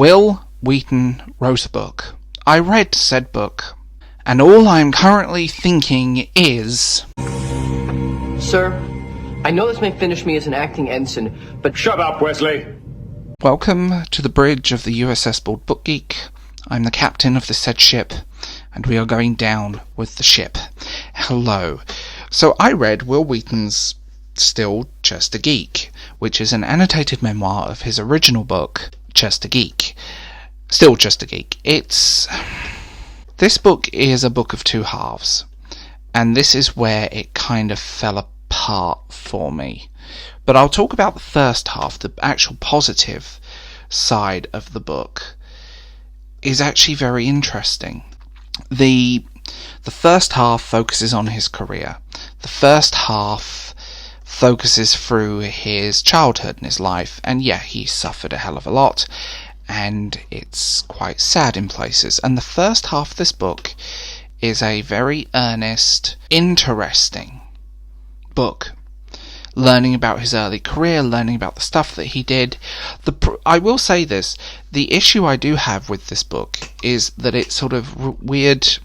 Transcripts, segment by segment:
Will Wheaton wrote a book. I read said book, and all I'm currently thinking is... Sir, I know this may finish me as an acting ensign, but... Shut up, Wesley! Welcome to the bridge of the USS Board Book Geek. I'm the captain of the said ship, and we are going down with the ship. Hello. So I read Will Wheaton's Still Just a Geek, which is an annotated memoir of his original book, Just a Geek. Still Just a Geek. This book is a book of two halves, and this is where it kind of fell apart for me. But I'll talk about the first half. The actual positive side of the book is actually very interesting. The first half focuses on his career. The first half focuses through his childhood and his life, and yeah, he suffered a hell of a lot, and it's quite sad in places. And the first half of this book is a very earnest, interesting book, learning about his early career, learning about the stuff that he did. I will say this, the issue I do have with this book is that it's sort of weird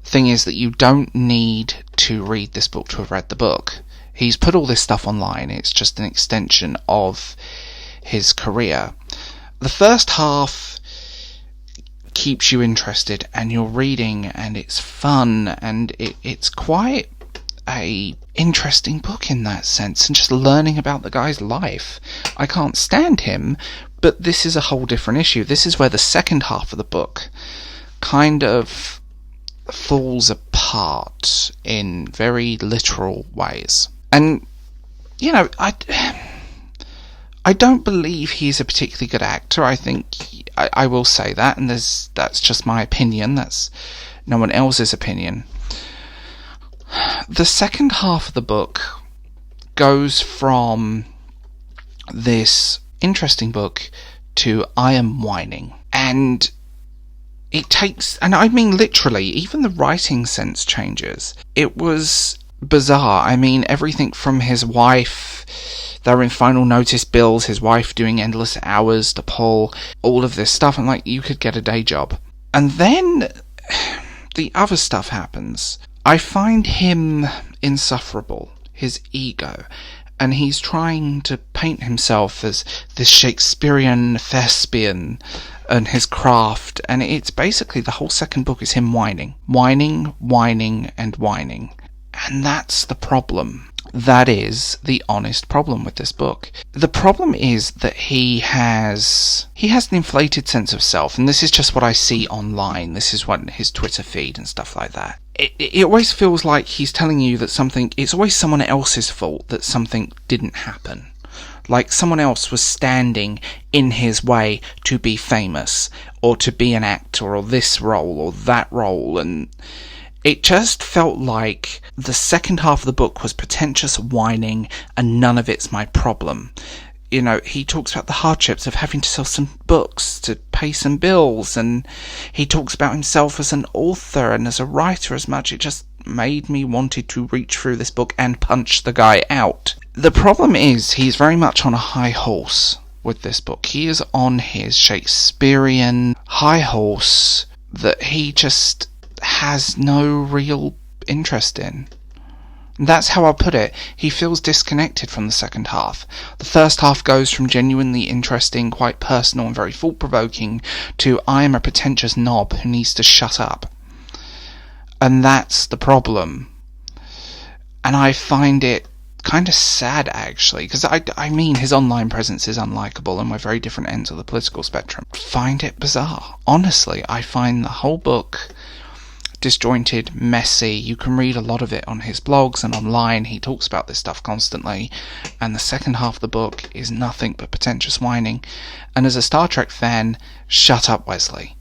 thing is that you don't need to read this book to have read the book. He's put all this stuff online, it's just an extension of his career. The first half keeps you interested, and you're reading, and it's fun, and it's quite a interesting book in that sense, and just learning about the guy's life. I can't stand him, but this is a whole different issue. This is where the second half of the book kind of falls apart in very literal ways. And, you know, I don't believe he's a particularly good actor. I think I will say that, and that's just my opinion. That's no one else's opinion. The second half of the book goes from this interesting book to I am whining. And it takes, and I mean literally, even the writing sense changes. It was bizarre. I mean, everything from his wife, they're in final notice bills, his wife doing endless hours to pull all of this stuff, and like, you could get a day job. And then the other stuff happens. I find him insufferable, his ego, and he's trying to paint himself as this Shakespearean thespian and his craft, and it's basically the whole second book is him whining, and whining. And that's the problem. That is the honest problem with this book. The problem is that he has an inflated sense of self, and this is just what I see online. This is what his Twitter feed and stuff like that. It always feels like he's telling you that it's always someone else's fault that something didn't happen. Like someone else was standing in his way to be famous, or to be an actor, or this role, or that role, and it just felt like the second half of the book was pretentious whining, and none of it's my problem. You know, he talks about the hardships of having to sell some books to pay some bills, and he talks about himself as an author and as a writer as much. It just made me wanted to reach through this book and punch the guy out. The problem is, he's very much on a high horse with this book. He is on his Shakespearean high horse that he just has no real interest in. That's how I'll put it. He feels disconnected from the second half. The first half goes from genuinely interesting, quite personal and very thought-provoking, to I am a pretentious knob who needs to shut up. And that's the problem. And I find it kind of sad, actually, because I mean, his online presence is unlikable, and we're very different ends of the political spectrum. I find it bizarre. Honestly, I find the whole book disjointed, messy. You can read a lot of it on his blogs and online. He talks about this stuff constantly, and the second half of the book is nothing but pretentious whining. And as a Star Trek fan, shut up, Wesley.